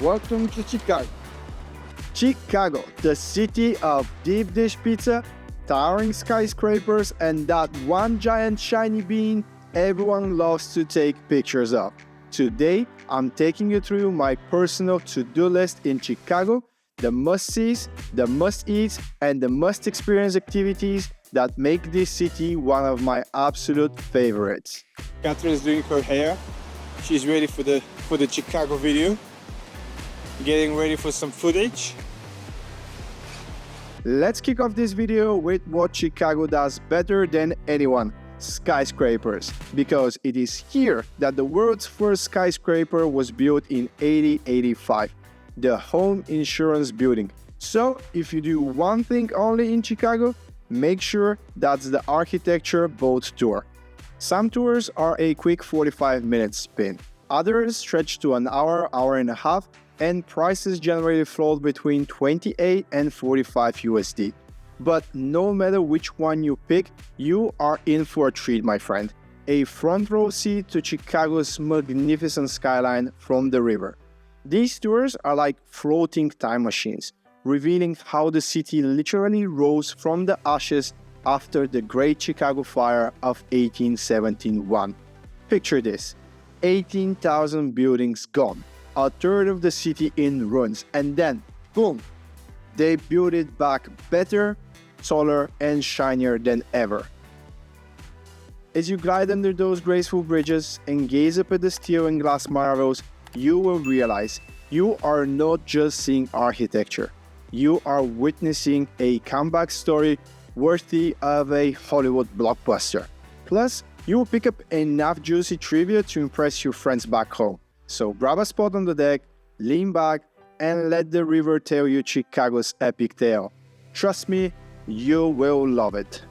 Welcome to Chicago. Chicago, the city of deep dish pizza, towering skyscrapers, and that one giant shiny bean everyone loves to take pictures of. Today, I'm taking you through my personal to-do list in Chicago, the must-sees, the must-eats, and the must-experience activities that make this city one of my absolute favorites. Catherine's doing her hair. She's ready for the Chicago video. Getting ready for some footage. Let's kick off this video with what Chicago does better than anyone: skyscrapers. Because it is here that the world's first skyscraper was built in 1885, the Home Insurance Building. So if you do one thing only in Chicago, make sure that's the architecture boat tour. Some tours are a quick 45-minute spin. Others stretch to an hour, hour and a half, and prices generally float between 28 and 45 USD. But no matter which one you pick, you are in for a treat, my friend. A front row seat to Chicago's magnificent skyline from the river. These tours are like floating time machines, revealing how the city literally rose from the ashes after the Great Chicago Fire of 1871. Picture this: 18,000 buildings gone, a third of the city in ruins, and then, boom, they built it back better, taller, and shinier than ever. As you glide under those graceful bridges and gaze up at the steel and glass marvels, you will realize you are not just seeing architecture. You are witnessing a comeback story worthy of a Hollywood blockbuster. Plus, you will pick up enough juicy trivia to impress your friends back home. So grab a spot on the deck, lean back, and let the river tell you Chicago's epic tale. Trust me, you will love it.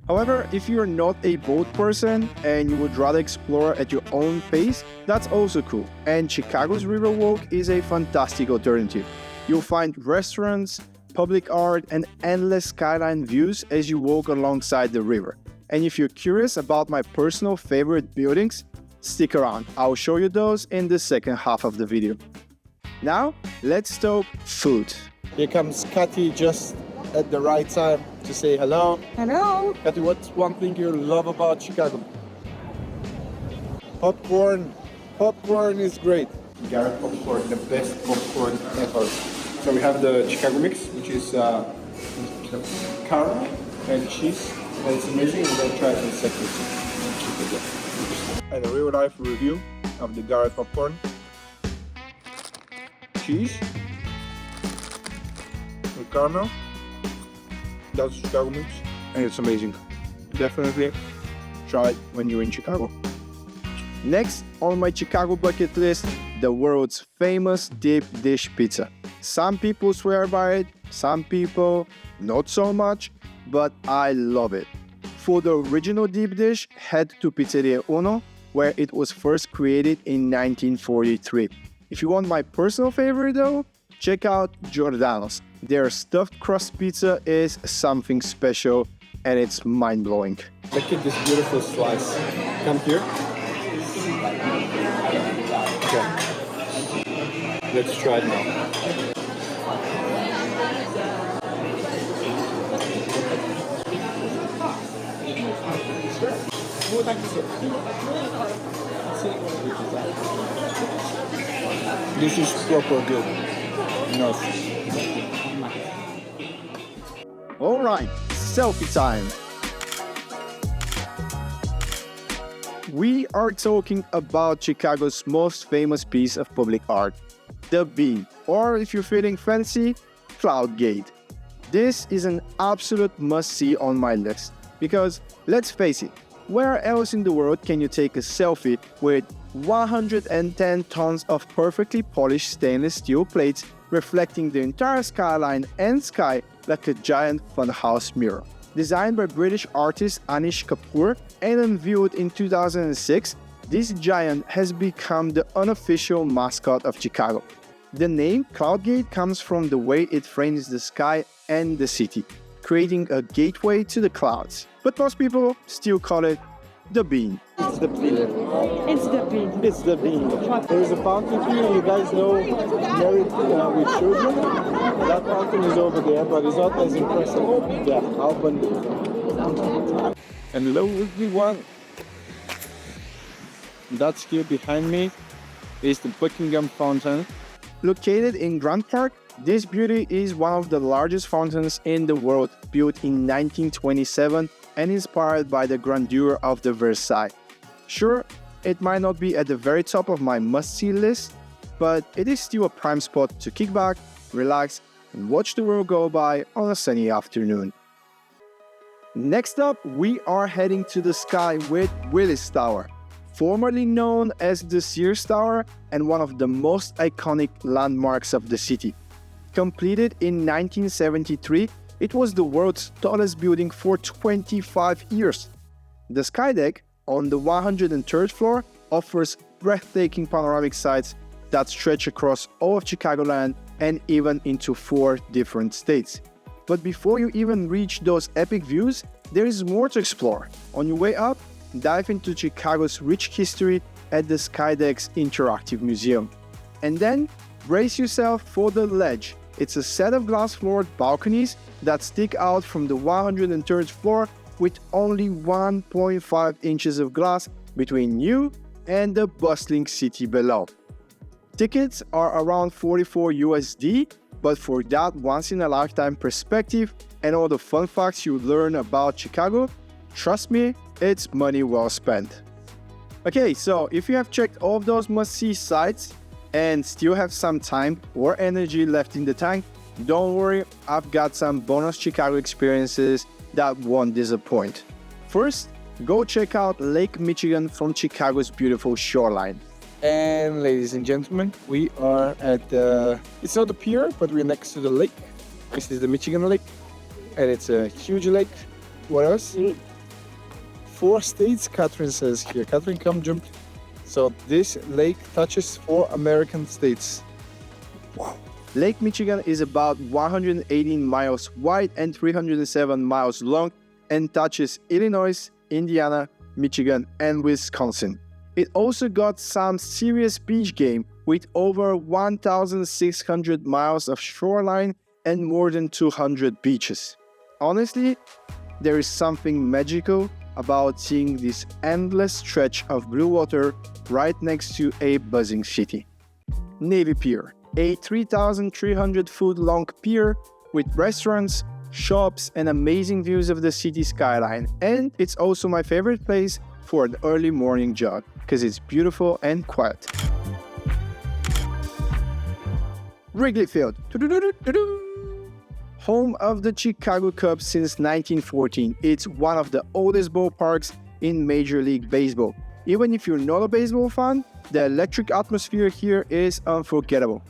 However, if you're not a boat person and you would rather explore at your own pace, that's also cool. And Chicago's Riverwalk is a fantastic alternative. You'll find restaurants, public art, and endless skyline views as you walk alongside the river. And if you're curious about my personal favorite buildings, stick around. I'll show you those in the second half of the video. Now, let's talk food. Here comes Kathy just at the right time to say hello. Hello. Kathy, what's one thing you love about Chicago? Popcorn. Popcorn is great. Garrett popcorn, the best popcorn ever. So we have the Chicago mix, which is caramel and cheese. And it's amazing. We're gonna try it in a second. And a real life review of the Garrett popcorn. Cheese with caramel. That's Chicago mix, and it's amazing. Definitely try it when you're in Chicago. Next on my Chicago bucket list, the world's famous deep dish pizza. Some people swear by it, some people not so much, but I love it. For the original deep dish, head to Pizzeria Uno, where it was first created in 1943. If you want my personal favorite though, check out Giordano's. Their stuffed crust pizza is something special, and it's mind-blowing. Look at this beautiful slice. Come here. Okay. Let's try it now. This is proper good. Nice. Alright, selfie time. We are talking about Chicago's most famous piece of public art, the Bean, or if you're feeling fancy, Cloud Gate. This is an absolute must-see on my list, because let's face it, where else in the world can you take a selfie with 110 tons of perfectly polished stainless steel plates reflecting the entire skyline and sky like a giant funhouse mirror? Designed by British artist Anish Kapoor and unveiled in 2006, this giant has become the unofficial mascot of Chicago. The name Cloudgate comes from the way it frames the sky and the city, creating a gateway to the clouds. But most people still call it the bean. It's the bean. It's the bean. It's the bean. There is a fountain here, you guys know, married with children. That fountain is over there, but it's not as impressive. Yeah, Alban. And hello everyone. That's here behind me is the Buckingham fountain. Located in Grand Park, this beauty is one of the largest fountains in the world, built in 1927 and inspired by the grandeur of the Versailles. Sure, it might not be at the very top of my must-see list, but it is still a prime spot to kick back, relax, and watch the world go by on a sunny afternoon. Next up, we are heading to the sky with Willis Tower, formerly known as the Sears Tower and one of the most iconic landmarks of the city. Completed in 1973, it was the world's tallest building for 25 years. The Skydeck, on the 103rd floor, offers breathtaking panoramic sights that stretch across all of Chicagoland and even into 4 different states. But before you even reach those epic views, there is more to explore. On your way up, dive into Chicago's rich history at the Skydeck's Interactive Museum. And then, brace yourself for the ledge. It's a set of glass-floored balconies that stick out from the 103rd floor with only 1.5 inches of glass between you and the bustling city below. Tickets are around $44 USD, but for that once-in-a-lifetime perspective and all the fun facts you learn about Chicago, trust me, it's money well spent. Okay, so if you have checked all of those must-see sites and still have some time or energy left in the tank, don't worry, I've got some bonus Chicago experiences that won't disappoint. First, go check out Lake Michigan from Chicago's beautiful Shoreline. And ladies and gentlemen, we are at the, it's not the pier, but we're next to the lake. This is the Michigan Lake, and it's a huge lake. What else? 4 states, Catherine says here. Catherine, come jump. So this lake touches 4 American states. Wow. Lake Michigan is about 118 miles wide and 307 miles long and touches Illinois, Indiana, Michigan, and Wisconsin. It also got some serious beach game with over 1,600 miles of shoreline and more than 200 beaches. Honestly, there is something magical about seeing this endless stretch of blue water right next to a buzzing city. Navy Pier, a 3,300-foot long pier with restaurants, shops, and amazing views of the city skyline. And it's also my favorite place for an early morning jog, because it's beautiful and quiet. Wrigley Field, home of the Chicago Cubs since 1914. It's one of the oldest ballparks in Major League Baseball. Even if you're not a baseball fan, the electric atmosphere here is unforgettable.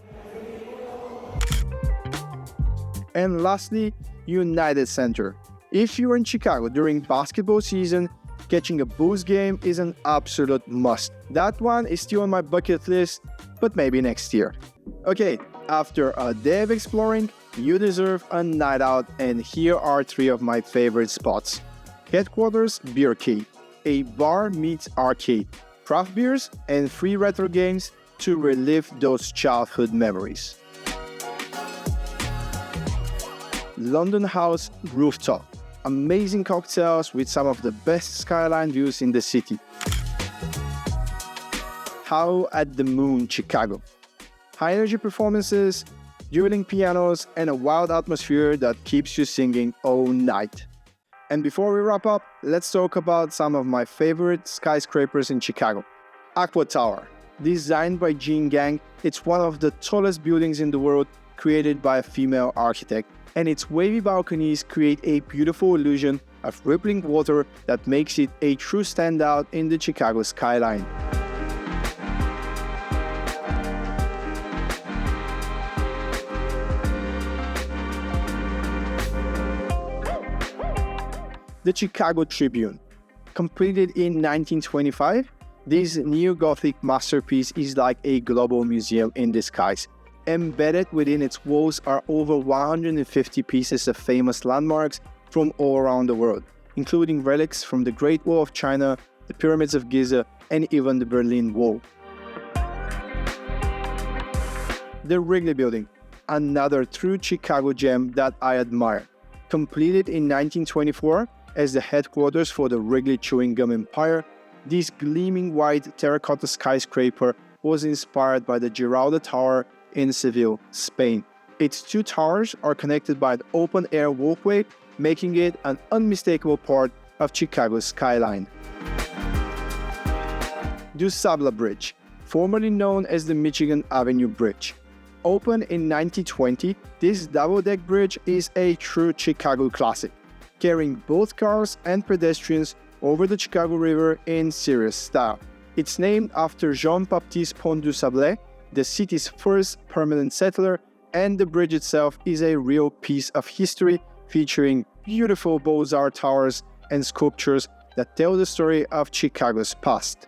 And lastly, United Center. If you're in Chicago during basketball season, catching a Bulls game is an absolute must. That one is still on my bucket list, but maybe next year. Okay, after a day of exploring, you deserve a night out, and here are 3 of my favorite spots. Headquarters Beercade, a bar meets arcade, craft beers, and free retro games to relive those childhood memories. London House Rooftop, amazing cocktails with some of the best skyline views in the city. Howl at the Moon Chicago, high energy performances, dueling pianos, and a wild atmosphere that keeps you singing all night. And before we wrap up, let's talk about some of my favorite skyscrapers in Chicago. Aqua Tower, designed by Jean Gang, it's one of the tallest buildings in the world, created by a female architect, and its wavy balconies create a beautiful illusion of rippling water that makes it a true standout in the Chicago skyline. The Chicago Tribune. Completed in 1925, this neo-Gothic masterpiece is like a global museum in disguise. Embedded within its walls are over 150 pieces of famous landmarks from all around the world, including relics from the Great Wall of China, the pyramids of Giza, and even the Berlin Wall. The Wrigley Building, another true Chicago gem that I admire. Completed in 1924 as the headquarters for the Wrigley chewing gum empire, this gleaming white terracotta skyscraper was inspired by the Giralda Tower in Seville, Spain. Its two towers are connected by an open-air walkway, making it an unmistakable part of Chicago's skyline. DuSable Bridge, formerly known as the Michigan Avenue Bridge. Opened in 1920, this double-deck bridge is a true Chicago classic, carrying both cars and pedestrians over the Chicago River in serious style. It's named after Jean-Baptiste Pont du Sablé, the city's first permanent settler, and the bridge itself is a real piece of history featuring beautiful Beaux-Arts towers and sculptures that tell the story of Chicago's past.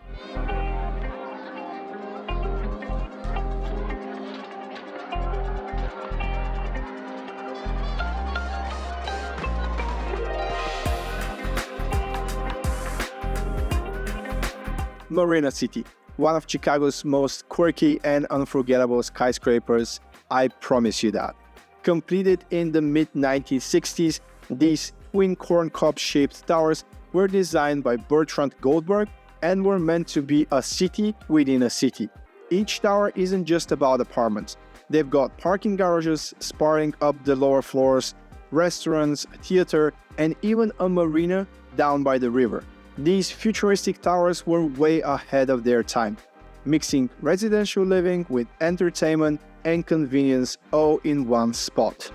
Marina City, one of Chicago's most quirky and unforgettable skyscrapers, I promise you that. Completed in the mid-1960s, these twin corn-cob-shaped towers were designed by Bertrand Goldberg and were meant to be a city within a city. Each tower isn't just about apartments. They've got parking garages sparring up the lower floors, restaurants, a theater, and even a marina down by the river. These futuristic towers were way ahead of their time, mixing residential living with entertainment and convenience all in one spot.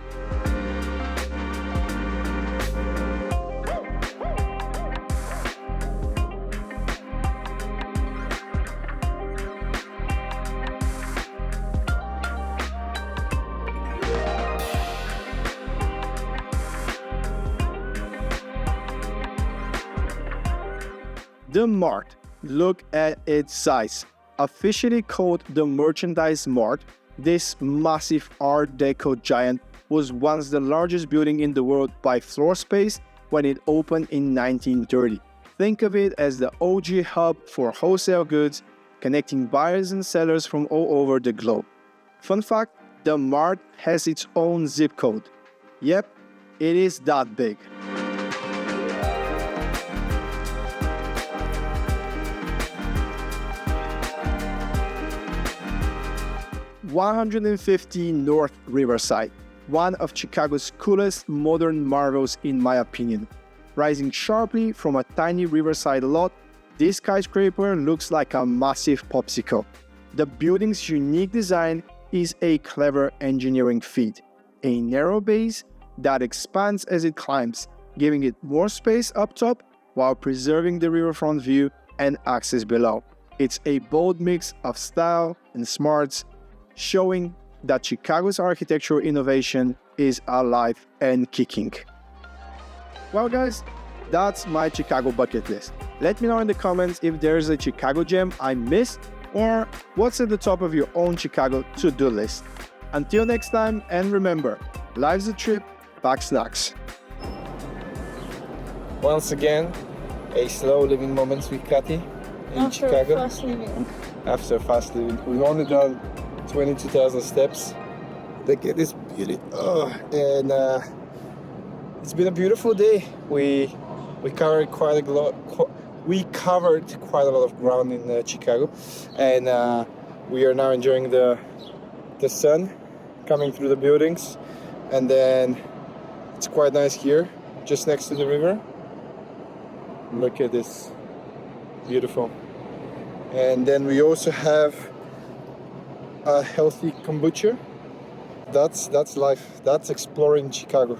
The Mart. Look at its size. Officially called the Merchandise Mart, this massive Art Deco giant was once the largest building in the world by floor space when it opened in 1930. Think of it as the OG hub for wholesale goods, connecting buyers and sellers from all over the globe. Fun fact, the Mart has its own zip code. Yep, it is that big. 150 North Riverside, one of Chicago's coolest modern marvels in my opinion. Rising sharply from a tiny riverside lot, this skyscraper looks like a massive popsicle. The building's unique design is a clever engineering feat, a narrow base that expands as it climbs, giving it more space up top while preserving the riverfront view and access below. It's a bold mix of style and smarts, showing that Chicago's architectural innovation is alive and kicking. Well guys, that's my Chicago bucket list. Let me know in the comments if there's a Chicago gem I missed or what's at the top of your own Chicago to-do list. Until next time, and remember, life's a trip, pack snacks. Once again, a slow living moments with Kathy in Chicago. Fast living. After fast living. We've only done 22,000 steps. Look at this beauty. And it's been a beautiful day. We covered quite a lot. We covered quite a lot of ground in Chicago, and we are now enjoying the sun coming through the buildings, and then it's quite nice here, just next to the river. Look at this, beautiful. And then we also have a healthy kombucha. That's life. That's exploring Chicago.